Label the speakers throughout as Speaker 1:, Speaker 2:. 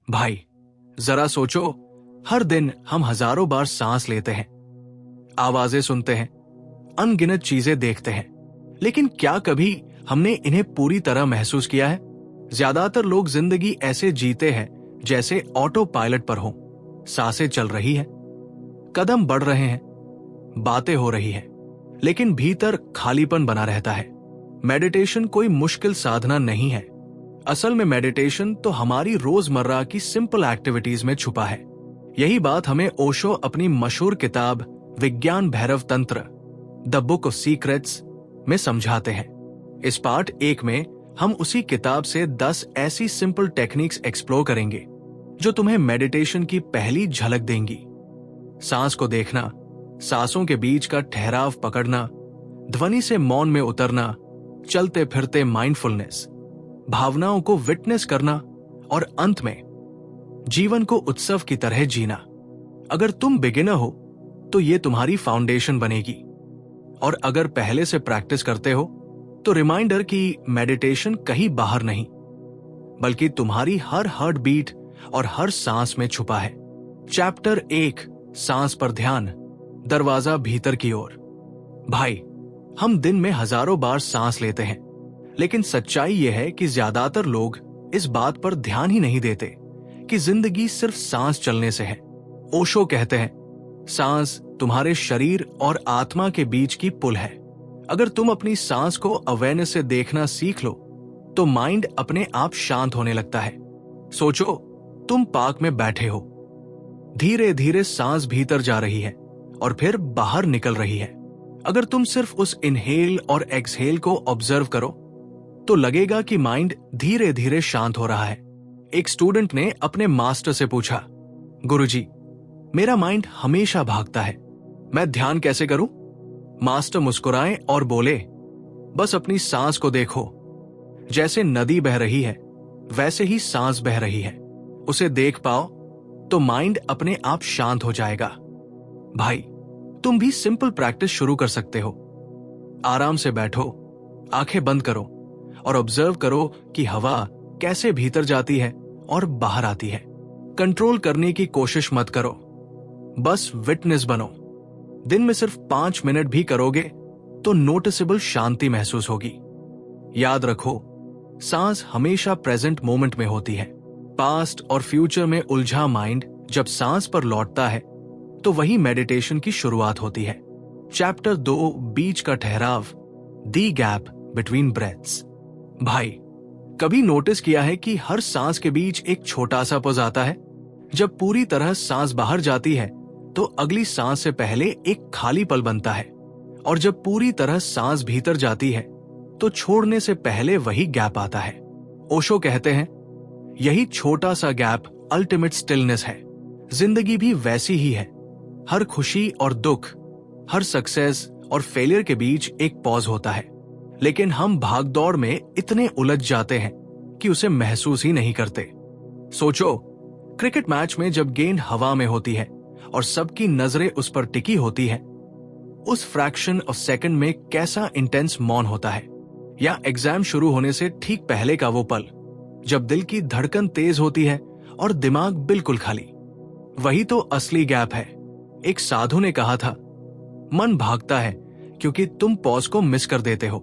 Speaker 1: भाई जरा सोचो, हर दिन हम हजारों बार सांस लेते हैं, आवाजें सुनते हैं, अनगिनत चीजें देखते हैं, लेकिन क्या कभी हमने इन्हें पूरी तरह महसूस किया है? ज्यादातर लोग जिंदगी ऐसे जीते हैं जैसे ऑटो पायलट पर हो। सांसें चल रही हैं, कदम बढ़ रहे हैं, बातें हो रही हैं, लेकिन भीतर खालीपन बना रहता है। मेडिटेशन कोई मुश्किल साधना नहीं है। असल में मेडिटेशन तो हमारी रोजमर्रा की सिंपल एक्टिविटीज में छुपा है। यही बात हमें ओशो अपनी मशहूर किताब विज्ञान भैरव तंत्र द बुक ऑफ सीक्रेट्स में समझाते हैं। इस पार्ट 1 में हम उसी किताब से 10 ऐसी सिंपल टेक्निक्स एक्सप्लोर करेंगे जो तुम्हें मेडिटेशन की पहली झलक देंगी। सांस को देखना, सांसों के बीच का ठहराव पकड़ना, ध्वनि से मौन में उतरना, चलते फिरते माइंडफुलनेस, भावनाओं को विटनेस करना और अंत में जीवन को उत्सव की तरह जीना। अगर तुम बिगिनर हो तो ये तुम्हारी फाउंडेशन बनेगी, और अगर पहले से प्रैक्टिस करते हो तो रिमाइंडर कि मेडिटेशन कहीं बाहर नहीं बल्कि तुम्हारी हर हार्ट बीट और हर सांस में छुपा है। चैप्टर 1, सांस पर ध्यान, दरवाजा भीतर की ओर। भाई, हम दिन में हजारों बार सांस लेते हैं, लेकिन सच्चाई यह है कि ज्यादातर लोग इस बात पर ध्यान ही नहीं देते कि जिंदगी सिर्फ सांस चलने से है। ओशो कहते हैं, सांस तुम्हारे शरीर और आत्मा के बीच की पुल है। अगर तुम अपनी सांस को अवेयरनेस से देखना सीख लो तो माइंड अपने आप शांत होने लगता है। सोचो, तुम पार्क में बैठे हो, धीरे धीरे सांस भीतर जा रही है और फिर बाहर निकल रही है। अगर तुम सिर्फ उस इनहेल और एक्सहेल को ऑब्जर्व करो तो लगेगा कि माइंड धीरे धीरे शांत हो रहा है। एक स्टूडेंट ने अपने मास्टर से पूछा, गुरुजी, मेरा माइंड हमेशा भागता है, मैं ध्यान कैसे करूं? मास्टर मुस्कुराए और बोले, बस अपनी सांस को देखो। जैसे नदी बह रही है वैसे ही सांस बह रही है। उसे देख पाओ तो माइंड अपने आप शांत हो जाएगा। भाई, तुम भी सिंपल प्रैक्टिस शुरू कर सकते हो। आराम से बैठो, आंखें बंद करो और ऑब्जर्व करो कि हवा कैसे भीतर जाती है और बाहर आती है। कंट्रोल करने की कोशिश मत करो, बस विटनेस बनो। दिन में सिर्फ 5 मिनट भी करोगे तो नोटिसेबल शांति महसूस होगी। याद रखो, सांस हमेशा प्रेजेंट मोमेंट में होती है। पास्ट और फ्यूचर में उलझा माइंड जब सांस पर लौटता है तो वही मेडिटेशन की शुरुआत होती है। चैप्टर 2, बीच का ठहराव, द गैप बिटवीन ब्रेथ्स। भाई, कभी नोटिस किया है कि हर सांस के बीच एक छोटा सा पॉज आता है? जब पूरी तरह सांस बाहर जाती है तो अगली सांस से पहले एक खाली पल बनता है, और जब पूरी तरह सांस भीतर जाती है तो छोड़ने से पहले वही गैप आता है। ओशो कहते हैं, यही छोटा सा गैप अल्टीमेट स्टिलनेस है। जिंदगी भी वैसी ही है। हर खुशी और दुख, हर सक्सेस और फेलियर के बीच एक पॉज होता है, लेकिन हम भागदौड़ में इतने उलझ जाते हैं कि उसे महसूस ही नहीं करते। सोचो, क्रिकेट मैच में जब गेंद हवा में होती है और सबकी नजरें उस पर टिकी होती है, उस फ्रैक्शन ऑफ सेकंड में कैसा इंटेंस मौन होता है। या एग्जाम शुरू होने से ठीक पहले का वो पल जब दिल की धड़कन तेज होती है और दिमाग बिल्कुल खाली। वही तो असली गैप है। एक साधु ने कहा था, मन भागता है क्योंकि तुम पॉज को मिस कर देते हो।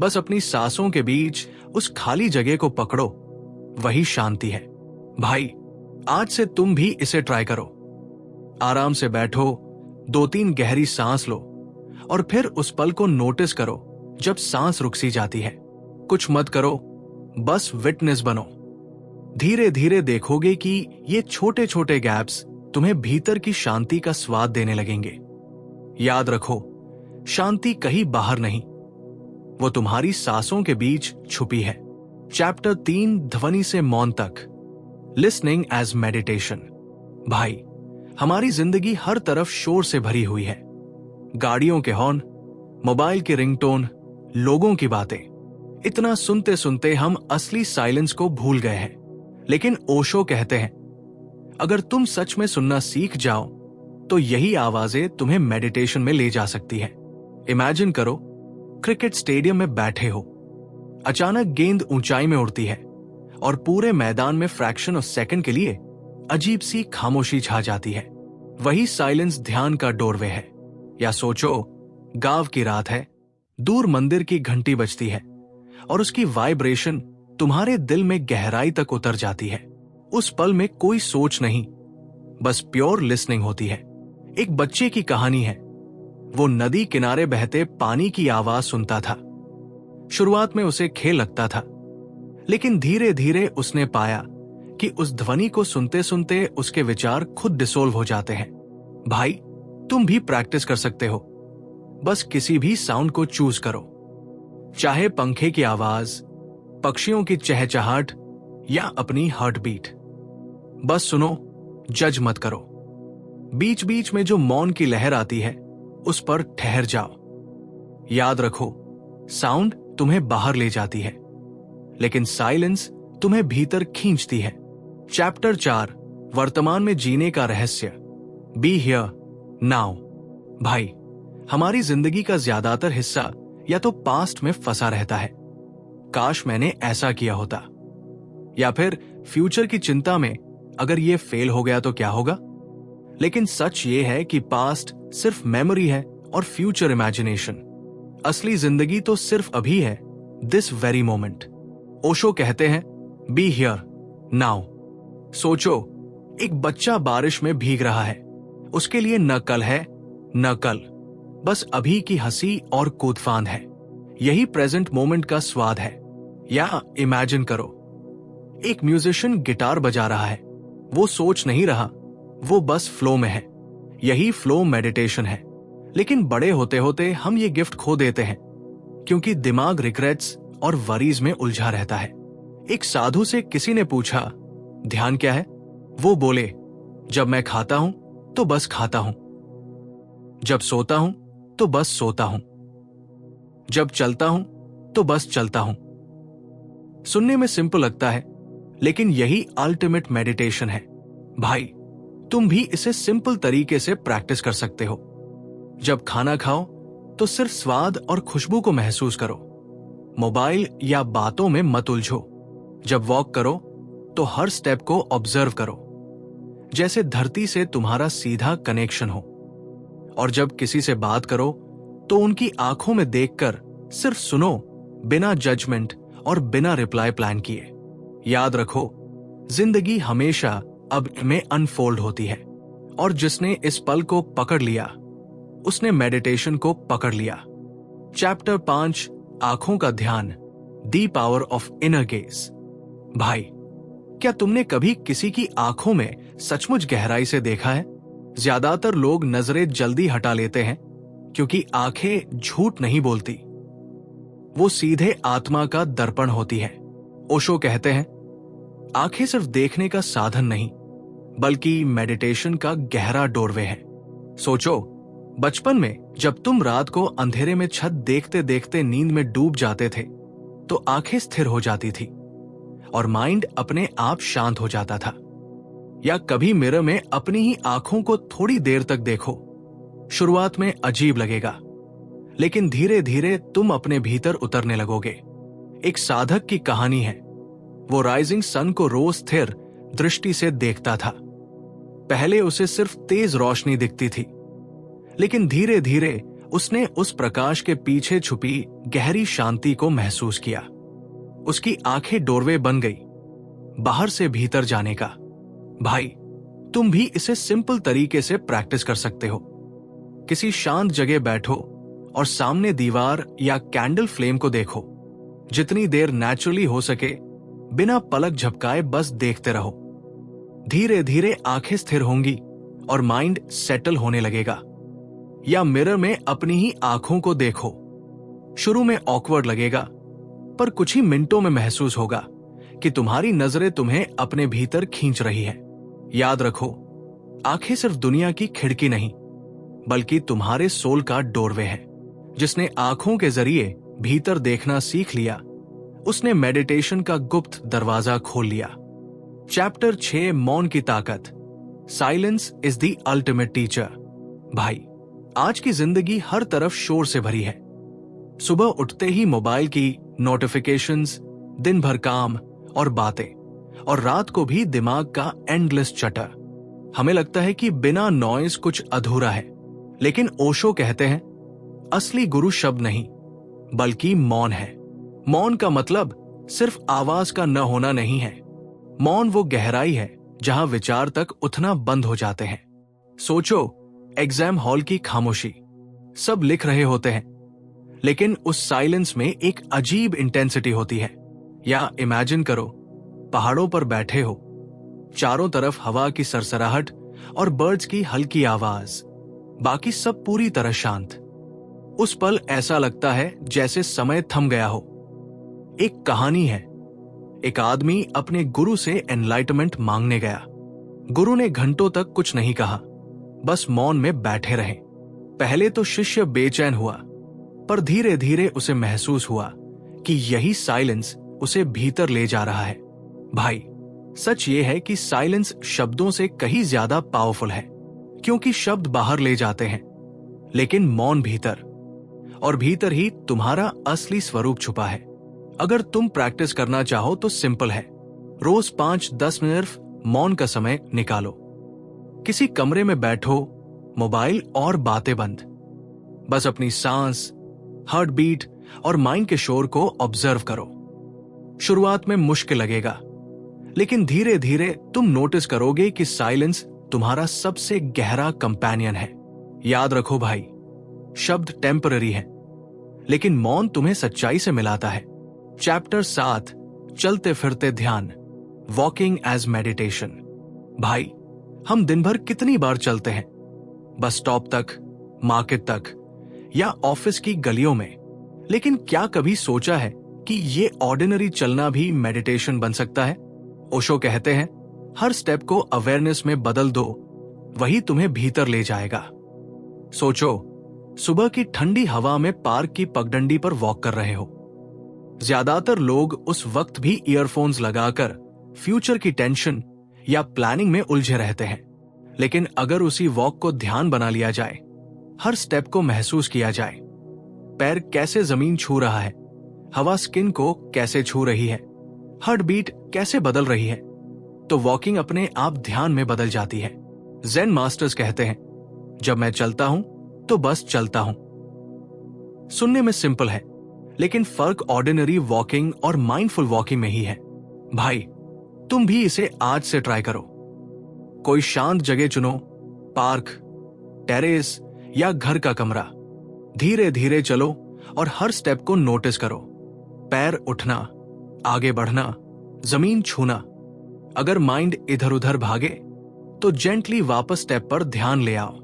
Speaker 1: बस अपनी सांसों के बीच उस खाली जगह को पकड़ो, वही शांति है। भाई, आज से तुम भी इसे ट्राई करो। आराम से बैठो, 2-3 गहरी सांस लो और फिर उस पल को नोटिस करो जब सांस रुक सी जाती है। कुछ मत करो, बस विटनेस बनो। धीरे धीरे देखोगे कि ये छोटे छोटे गैप्स तुम्हें भीतर की शांति का स्वाद देने लगेंगे। याद रखो, शांति कहीं बाहर नहीं, वो तुम्हारी सांसों के बीच छुपी है। चैप्टर 3, ध्वनि से मौन तक, लिसनिंग एज मेडिटेशन। भाई, हमारी जिंदगी हर तरफ शोर से भरी हुई है। गाड़ियों के हॉर्न, मोबाइल की रिंगटोन, लोगों की बातें। इतना सुनते सुनते हम असली साइलेंस को भूल गए हैं। लेकिन ओशो कहते हैं, अगर तुम सच में सुनना सीख जाओ तो यही आवाजें तुम्हें मेडिटेशन में ले जा सकती है। इमेजिन करो, क्रिकेट स्टेडियम में बैठे हो, अचानक गेंद ऊंचाई में उड़ती है और पूरे मैदान में फ्रैक्शन ऑफ सेकंड के लिए अजीब सी खामोशी छा जाती है। वही साइलेंस ध्यान का डोरवे है। या सोचो, गांव की रात है, दूर मंदिर की घंटी बजती है और उसकी वाइब्रेशन तुम्हारे दिल में गहराई तक उतर जाती है। उस पल में कोई सोच नहीं, बस प्योर लिसनिंग होती है। एक बच्चे की कहानी है। वो नदी किनारे बहते पानी की आवाज सुनता था। शुरुआत में उसे खेल लगता था, लेकिन धीरे धीरे उसने पाया कि उस ध्वनि को सुनते सुनते उसके विचार खुद डिसोल्व हो जाते हैं। भाई, तुम भी प्रैक्टिस कर सकते हो। बस किसी भी साउंड को चूज करो, चाहे पंखे की आवाज, पक्षियों की चहचहाट या अपनी हार्ट बीट। बस सुनो, जज मत करो। बीच बीच में जो मौन की लहर आती है, उस पर ठहर जाओ। याद रखो, साउंड तुम्हें बाहर ले जाती है, लेकिन साइलेंस तुम्हें भीतर खींचती है। चैप्टर 4, वर्तमान में जीने का रहस्य। Be here now. भाई, हमारी जिंदगी का ज्यादातर हिस्सा या तो पास्ट में फंसा रहता है, काश मैंने ऐसा किया होता, या फिर फ्यूचर की चिंता में, अगर ये फेल हो गया तो क्या होगा। लेकिन सच ये है कि पास्ट सिर्फ मेमोरी है और फ्यूचर इमेजिनेशन। असली जिंदगी तो सिर्फ अभी है, दिस वेरी मोमेंट। ओशो कहते हैं, बी हियर नाउ। सोचो, एक बच्चा बारिश में भीग रहा है। उसके लिए न कल है न कल, बस अभी की हंसी और कूदफान है। यही प्रेजेंट मोमेंट का स्वाद है। या इमेजिन करो, एक म्यूजिशियन गिटार बजा रहा है। वो सोच नहीं रहा, वो बस फ्लो में है। यही फ्लो मेडिटेशन है। लेकिन बड़े होते होते हम ये गिफ्ट खो देते हैं, क्योंकि दिमाग रिग्रेट्स और वरीज में उलझा रहता है। एक साधु से किसी ने पूछा, ध्यान क्या है? वो बोले, जब मैं खाता हूं तो बस खाता हूं, जब सोता हूं तो बस सोता हूं, जब चलता हूं तो बस चलता हूं। सुनने में सिंपल लगता है, लेकिन यही अल्टीमेट मेडिटेशन है। भाई, तुम भी इसे सिंपल तरीके से प्रैक्टिस कर सकते हो। जब खाना खाओ तो सिर्फ स्वाद और खुशबू को महसूस करो। मोबाइल या बातों में मत उलझो। जब वॉक करो तो हर स्टेप को ऑब्जर्व करो, जैसे धरती से तुम्हारा सीधा कनेक्शन हो। और जब किसी से बात करो तो उनकी आंखों में देखकर सिर्फ सुनो, बिना जजमेंट और बिना रिप्लाई प्लान किए। याद रखो, जिंदगी हमेशा अब में अनफोल्ड होती है, और जिसने इस पल को पकड़ लिया, उसने मेडिटेशन को पकड़ लिया। चैप्टर 5, आंखों का ध्यान, the power of inner gaze. भाई, क्या तुमने कभी किसी की आंखों में सचमुच गहराई से देखा है? ज्यादातर लोग नजरें जल्दी हटा लेते हैं, क्योंकि आंखें झूठ नहीं बोलती, वो सीधे आत्मा का दर्पण होती है। ओशो कहते हैं, आंखें सिर्फ देखने का साधन नहीं, बल्कि मेडिटेशन का गहरा डोरवे है। सोचो, बचपन में जब तुम रात को अंधेरे में छत देखते देखते नींद में डूब जाते थे, तो आंखें स्थिर हो जाती थी और माइंड अपने आप शांत हो जाता था। या कभी मिरर में अपनी ही आंखों को थोड़ी देर तक देखो। शुरुआत में अजीब लगेगा, लेकिन धीरे धीरे तुम अपने भीतर उतरने लगोगे। एक साधक की कहानी है। वो राइजिंग सन को रोज स्थिर दृष्टि से देखता था। पहले उसे सिर्फ तेज रोशनी दिखती थी, लेकिन धीरे धीरे उसने उस प्रकाश के पीछे छुपी गहरी शांति को महसूस किया। उसकी आंखें डोरवे बन गई, बाहर से भीतर जाने का। भाई, तुम भी इसे सिंपल तरीके से प्रैक्टिस कर सकते हो। किसी शांत जगह बैठो और सामने दीवार या कैंडल फ्लेम को देखो। जितनी देर नेचुरली हो सके, बिना पलक झपकाए बस देखते रहो। धीरे धीरे आंखें स्थिर होंगी और माइंड सेटल होने लगेगा। या मिरर में अपनी ही आंखों को देखो। शुरू में ऑकवर्ड लगेगा, पर कुछ ही मिनटों में महसूस होगा कि तुम्हारी नजरें तुम्हें अपने भीतर खींच रही है। याद रखो, आंखें सिर्फ दुनिया की खिड़की नहीं, बल्कि तुम्हारे सोल का डोरवे है। जिसने आंखों के जरिए भीतर देखना सीख लिया, उसने मेडिटेशन का गुप्त दरवाजा खोल लिया। चैप्टर 6, मौन की ताकत, silence is the ultimate teacher. भाई, आज की जिंदगी हर तरफ शोर से भरी है। सुबह उठते ही मोबाइल की नोटिफिकेशंस, दिन भर काम और बातें, और रात को भी दिमाग का एंडलेस चटर। हमें लगता है कि बिना नॉइज कुछ अधूरा है, लेकिन ओशो कहते हैं असली गुरु शब्द नहीं बल्कि मौन है। मौन का मतलब सिर्फ आवाज का न होना नहीं है। मौन वो गहराई है जहां विचार तक उठना बंद हो जाते हैं। सोचो, एग्जाम हॉल की खामोशी, सब लिख रहे होते हैं, लेकिन उस साइलेंस में एक अजीब इंटेंसिटी होती है। या इमेजिन करो, पहाड़ों पर बैठे हो, चारों तरफ हवा की सरसराहट और बर्ड्स की हल्की आवाज, बाकी सब पूरी तरह शांत। उस पल ऐसा लगता है जैसे समय थम गया हो। एक कहानी है, एक आदमी अपने गुरु से एनलाइटमेंट मांगने गया। गुरु ने घंटों तक कुछ नहीं कहा, बस मौन में बैठे रहे। पहले तो शिष्य बेचैन हुआ, पर धीरे धीरे उसे महसूस हुआ कि यही साइलेंस उसे भीतर ले जा रहा है। भाई, सच ये है कि साइलेंस शब्दों से कहीं ज्यादा पावरफुल है, क्योंकि शब्द बाहर ले जाते हैं, लेकिन मौन भीतर, और भीतर ही तुम्हारा असली स्वरूप छुपा है। अगर तुम प्रैक्टिस करना चाहो तो सिंपल है, रोज 5-10 मिनट मौन का समय निकालो। किसी कमरे में बैठो, मोबाइल और बातें बंद, बस अपनी सांस, हार्ट बीट और माइंड के शोर को ऑब्जर्व करो। शुरुआत में मुश्किल लगेगा, लेकिन धीरे धीरे तुम नोटिस करोगे कि साइलेंस तुम्हारा सबसे गहरा कंपेनियन है। याद रखो भाई, शब्द टेम्पररी है, लेकिन मौन तुम्हें सच्चाई से मिलाता है। चैप्टर 7, चलते फिरते ध्यान, वॉकिंग एज मेडिटेशन। भाई, हम दिन भर कितनी बार चलते हैं, बस स्टॉप तक, मार्केट तक या ऑफिस की गलियों में, लेकिन क्या कभी सोचा है कि ये ऑर्डिनरी चलना भी मेडिटेशन बन सकता है? ओशो कहते हैं, हर स्टेप को अवेयरनेस में बदल दो, वही तुम्हें भीतर ले जाएगा। सोचो, सुबह की ठंडी हवा में पार्क की पगडंडी पर वॉक कर रहे हो। ज्यादातर लोग उस वक्त भी ईयरफोन्स लगाकर फ्यूचर की टेंशन या प्लानिंग में उलझे रहते हैं, लेकिन अगर उसी वॉक को ध्यान बना लिया जाए, हर स्टेप को महसूस किया जाए, पैर कैसे जमीन छू रहा है, हवा स्किन को कैसे छू रही है, हार्ट बीट कैसे बदल रही है, तो वॉकिंग अपने आप ध्यान में बदल जाती है। ज़ेन मास्टर्स कहते हैं, जब मैं चलता हूं तो बस चलता हूं। सुनने में सिंपल है, लेकिन फर्क ऑर्डिनरी वॉकिंग और माइंडफुल वॉकिंग में ही है। भाई, तुम भी इसे आज से ट्राई करो। कोई शांत जगह चुनो, पार्क, टेरेस या घर का कमरा। धीरे धीरे चलो और हर स्टेप को नोटिस करो। पैर उठना, आगे बढ़ना, जमीन छूना। अगर माइंड इधर उधर भागे तो जेंटली वापस स्टेप पर ध्यान ले आओ।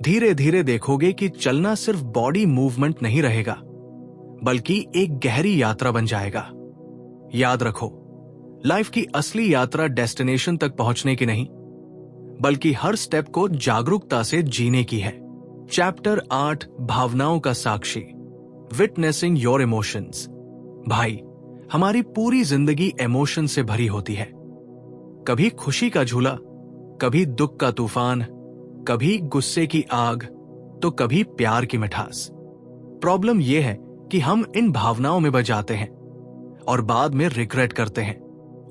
Speaker 1: धीरे धीरे देखोगे कि चलना सिर्फ बॉडी मूवमेंट नहीं रहेगा, बल्कि एक गहरी यात्रा बन जाएगा। याद रखो, लाइफ की असली यात्रा डेस्टिनेशन तक पहुंचने की नहीं, बल्कि हर स्टेप को जागरूकता से जीने की है। चैप्टर 8, भावनाओं का साक्षी, विटनेसिंग योर इमोशंस। भाई, हमारी पूरी जिंदगी इमोशन से भरी होती है। कभी खुशी का झूला, कभी दुख का तूफान, कभी गुस्से की आग, तो कभी प्यार की मिठास। प्रॉब्लम यह है कि हम इन भावनाओं में बह जाते हैं और बाद में रिग्रेट करते हैं।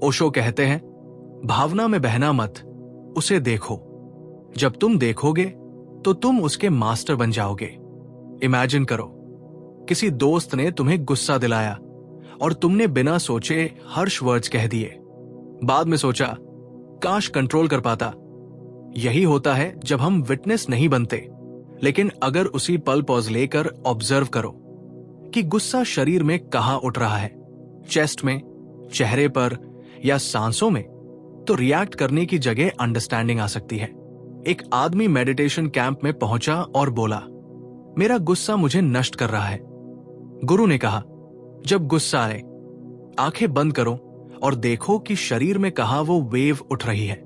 Speaker 1: ओशो कहते हैं, भावना में बहना मत, उसे देखो। जब तुम देखोगे तो तुम उसके मास्टर बन जाओगे। इमेजिन करो, किसी दोस्त ने तुम्हें गुस्सा दिलाया और तुमने बिना सोचे हर्ष वर्ड्स कह दिए। बाद में सोचा, काश कंट्रोल कर पाता। यही होता है जब हम विटनेस नहीं बनते। लेकिन अगर उसी पल पॉज लेकर ऑब्जर्व करो कि गुस्सा शरीर में कहां उठ रहा है, चेस्ट में, चेहरे पर या सांसों में, तो रिएक्ट करने की जगह अंडरस्टैंडिंग आ सकती है। एक आदमी मेडिटेशन कैंप में पहुंचा और बोला, मेरा गुस्सा मुझे नष्ट कर रहा है। गुरु ने कहा, जब गुस्सा आए, आंखें बंद करो और देखो कि शरीर में कहां वो वेव उठ रही है।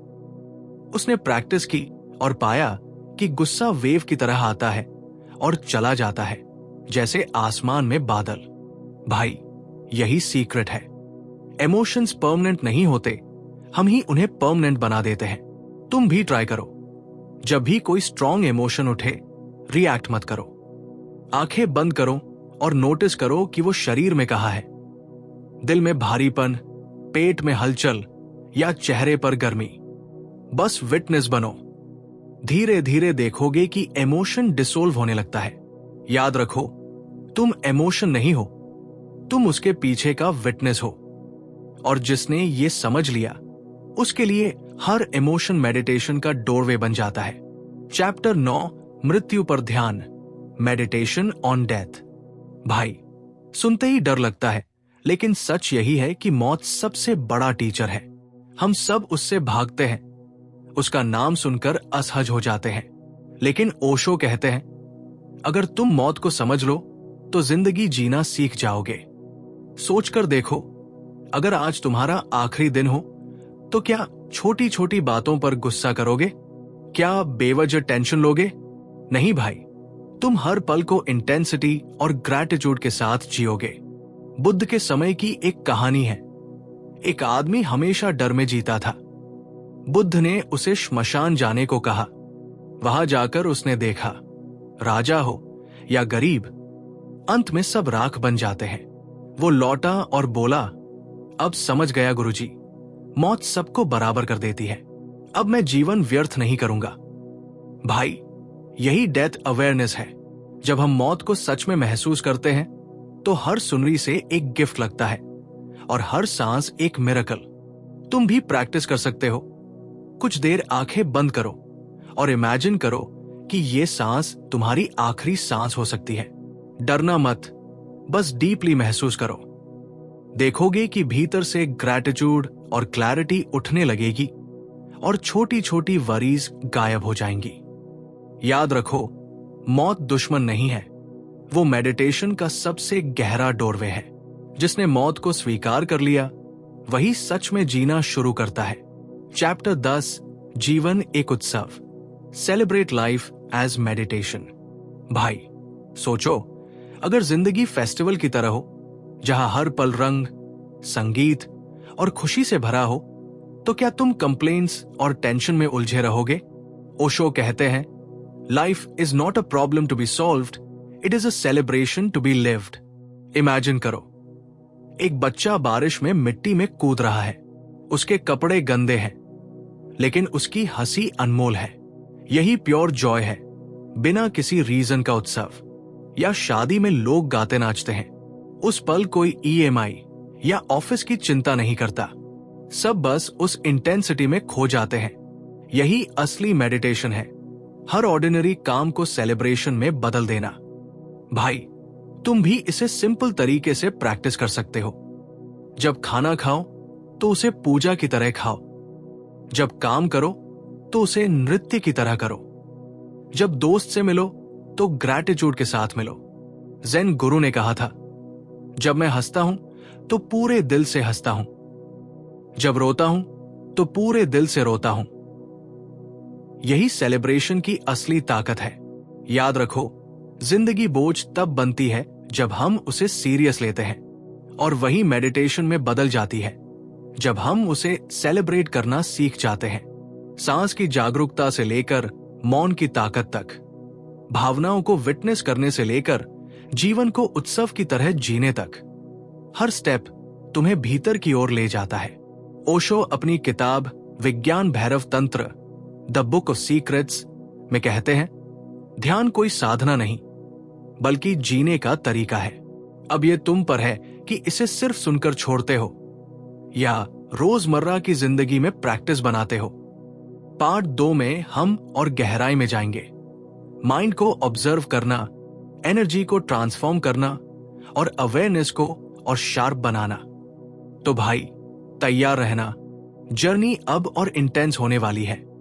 Speaker 1: उसने प्रैक्टिस की और पाया कि गुस्सा वेव की तरह आता है और चला जाता है, जैसे आसमान में बादल। भाई, यही सीक्रेट है। इमोशंस परमानेंट नहीं होते, हम ही उन्हें परमानेंट बना देते हैं। तुम भी ट्राई करो। जब भी कोई स्ट्रॉन्ग इमोशन उठे, रिएक्ट मत करो। आंखें बंद करो और नोटिस करो कि वो शरीर में कहां है। दिल में भारीपन, पेट में हलचल या चेहरे पर गर्मी, बस विटनेस बनो। धीरे धीरे देखोगे कि इमोशन डिसोल्व होने लगता है। याद रखो, तुम इमोशन नहीं हो, तुम उसके पीछे का विटनेस हो। और जिसने ये समझ लिया, उसके लिए हर इमोशन मेडिटेशन का डोरवे बन जाता है। चैप्टर 9, मृत्यु पर ध्यान, मेडिटेशन ऑन डेथ। भाई, सुनते ही डर लगता है, लेकिन सच यही है कि मौत सबसे बड़ा टीचर है। हम सब उससे भागते हैं, उसका नाम सुनकर असहज हो जाते हैं। लेकिन ओशो कहते हैं, अगर तुम मौत को समझ लो तो जिंदगी जीना सीख जाओगे। सोचकर देखो, अगर आज तुम्हारा आखिरी दिन हो तो क्या छोटी छोटी बातों पर गुस्सा करोगे? क्या बेवजह टेंशन लोगे? नहीं भाई, तुम हर पल को इंटेंसिटी और ग्रैटिट्यूड के साथ जियोगे। बुद्ध के समय की एक कहानी है। एक आदमी हमेशा डर में जीता था। बुद्ध ने उसे श्मशान जाने को कहा। वहां जाकर उसने देखा, राजा हो या गरीब, अंत में सब राख बन जाते हैं। वो लौटा और बोला, अब समझ गया गुरुजी, मौत सबको बराबर कर देती है। अब मैं जीवन व्यर्थ नहीं करूंगा। भाई, यही डेथ अवेयरनेस है। जब हम मौत को सच में महसूस करते हैं तो हर सुनरी से एक गिफ्ट लगता है और हर सांस एक मिरेकल। तुम भी प्रैक्टिस कर सकते हो। कुछ देर आंखें बंद करो और इमेजिन करो कि ये सांस तुम्हारी आखिरी सांस हो सकती है। डरना मत, बस डीपली महसूस करो। देखोगे कि भीतर से ग्रैटिट्यूड और क्लैरिटी उठने लगेगी और छोटी छोटी वरीज गायब हो जाएंगी। याद रखो, मौत दुश्मन नहीं है, वो मेडिटेशन का सबसे गहरा डोरवे है। जिसने मौत को स्वीकार कर लिया, वही सच में जीना शुरू करता है। चैप्टर 10, जीवन एक उत्सव, सेलिब्रेट लाइफ एज मेडिटेशन। भाई, सोचो, अगर जिंदगी फेस्टिवल की तरह हो, जहां हर पल रंग, संगीत और खुशी से भरा हो, तो क्या तुम कंप्लेंट्स और टेंशन में उलझे रहोगे? ओशो कहते हैं, life is not a problem to be solved, it is a celebration to be lived. Imagine करो, एक बच्चा बारिश में मिट्टी में कूद रहा है। उसके कपड़े गंदे हैं, लेकिन उसकी हंसी अनमोल है। यही प्योर जॉय है, बिना किसी रीजन का उत्सव। या शादी में लोग गाते नाचते हैं। उस पल कोई EMI या ऑफिस की चिंता नहीं करता, सब बस उस इंटेंसिटी में खो जाते हैं। यही असली मेडिटेशन है, हर ऑर्डिनरी काम को सेलिब्रेशन में बदल देना। भाई, तुम भी इसे सिंपल तरीके से प्रैक्टिस कर सकते हो। जब खाना खाओ तो उसे पूजा की तरह खाओ। जब काम करो तो उसे नृत्य की तरह करो। जब दोस्त से मिलो तो ग्रैटिट्यूड के साथ मिलो। ज़ेन गुरु ने कहा था, जब मैं हंसता हूं तो पूरे दिल से हंसता हूं, जब रोता हूं तो पूरे दिल से रोता हूं। यही सेलिब्रेशन की असली ताकत है। याद रखो, जिंदगी बोझ तब बनती है जब हम उसे सीरियस लेते हैं, और वही मेडिटेशन में बदल जाती है जब हम उसे सेलिब्रेट करना सीख जाते हैं। सांस की जागरूकता से लेकर मौन की ताकत तक, भावनाओं को विटनेस करने से लेकर जीवन को उत्सव की तरह जीने तक, हर स्टेप तुम्हें भीतर की ओर ले जाता है। ओशो अपनी किताब विज्ञान भैरव तंत्र, द बुक ऑफ सीक्रेट्स में कहते हैं, ध्यान कोई साधना नहीं बल्कि जीने का तरीका है। अब यह तुम पर है कि इसे सिर्फ सुनकर छोड़ते हो या रोजमर्रा की जिंदगी में प्रैक्टिस बनाते हो। पार्ट 2 में हम और गहराई में जाएंगे। माइंड को ऑब्जर्व करना, एनर्जी को ट्रांसफॉर्म करना और अवेयरनेस को और शार्प बनाना। तो भाई, तैयार रहना, जर्नी अब और इंटेंस होने वाली है।